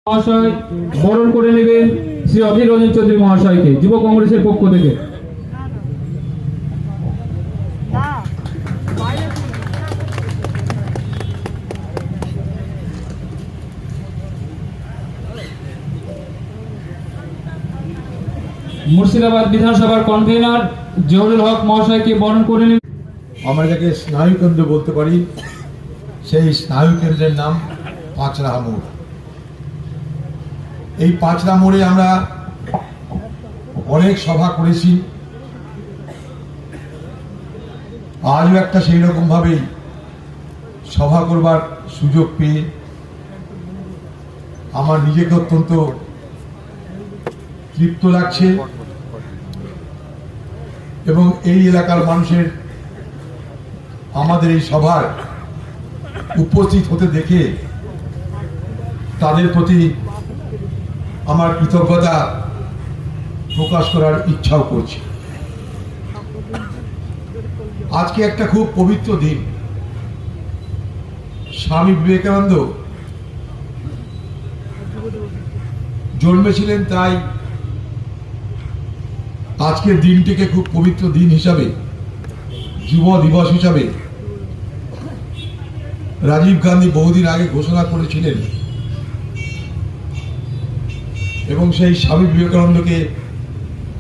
মহাশয় বরণ করে নেবেন শ্রী অধীর রঞ্জন চৌধুরী মহাশয়কে যুব কংগ্রেসের পক্ষ থেকে। মুর্শিদাবাদ বিধানসভার কনভেনার জহুরুল হক মহাশয়কে বরণ করে নেবেন। আমরা যাকে স্নায়ুকেন্দ্র বলতে পারি, সেই স্নায়ুকেন্দ্রের নাম পাঁচরাহা মোড়। এই পাঁচরা মোড়ে আমরা অনেক সভা করেছি, আজও একটা সেই রকম ভাবেই সভা করবার সুযোগ পেয়ে আমার নিজেকে অত্যন্ত তৃপ্ত লাগছে এবং এই এলাকার মানুষের আমাদের এই সভার উপস্থিত হতে দেখে তাদের প্রতি আমার কৃতজ্ঞতা প্রকাশ করার ইচ্ছাও করছি। আজকে একটা খুব পবিত্র দিন। স্বামী বিবেকানন্দ জন্মেছিলেন, তাই আজকের দিনটিকে খুব পবিত্র দিন হিসাবে, যুব দিবস হিসাবে রাজীব গান্ধী বহুদিন আগে ঘোষণা করেছিলেন এবং সেই স্বামী বিবেকানন্দকে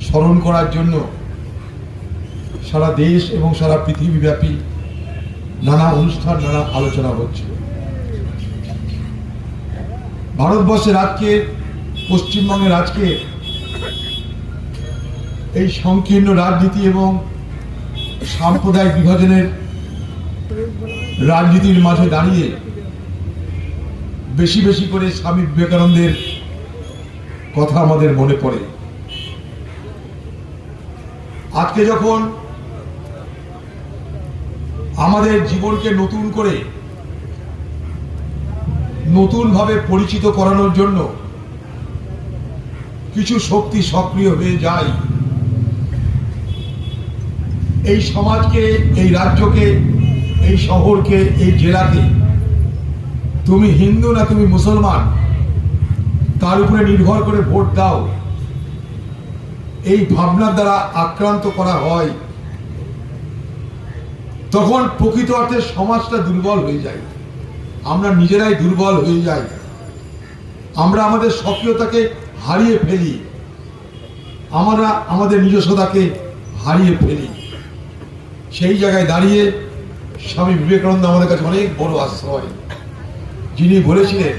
স্মরণ করার জন্য সারা দেশ এবং সারা পৃথিবীব্যাপী নানা অনুষ্ঠান, নানা আলোচনা হচ্ছে। ভারতবর্ষের আজকে, পশ্চিমবঙ্গের আজকে এই সংকীর্ণ রাজনীতি এবং সাম্প্রদায়িক বিভাজনের রাজনীতির মাঝে দাঁড়িয়ে বেশি বেশি করে স্বামী বিবেকানন্দের কথা আমাদের মনে পড়ে। আজকে যখন আমাদের জীবনকে নতুন করে নতুনভাবে পরিচিত করানোর জন্য কিছু শক্তি সক্রিয় হয়ে যায়, এই সমাজকে, এই রাজ্যকে, এই শহরকে, এই জেলাকে তুমি হিন্দু না তুমি মুসলমান তার উপরে নির্ভর করে ভোট দাও, এই ভাবনার দ্বারা আক্রান্ত করা হয়, তখন প্রকৃত অর্থে সমাজটা দুর্বল হয়ে যায়। আমরা নিজেরাই দুর্বল হয়ে যাই, আমরা আমাদের সক্রিয়তাকে হারিয়ে ফেলি, আমরা আমাদের নিজস্বতাকে হারিয়ে ফেলি। সেই জায়গায় দাঁড়িয়ে স্বামী বিবেকানন্দ আমাদের কাছে অনেক বড় আশ্রয়। যিনি বলেছিলেন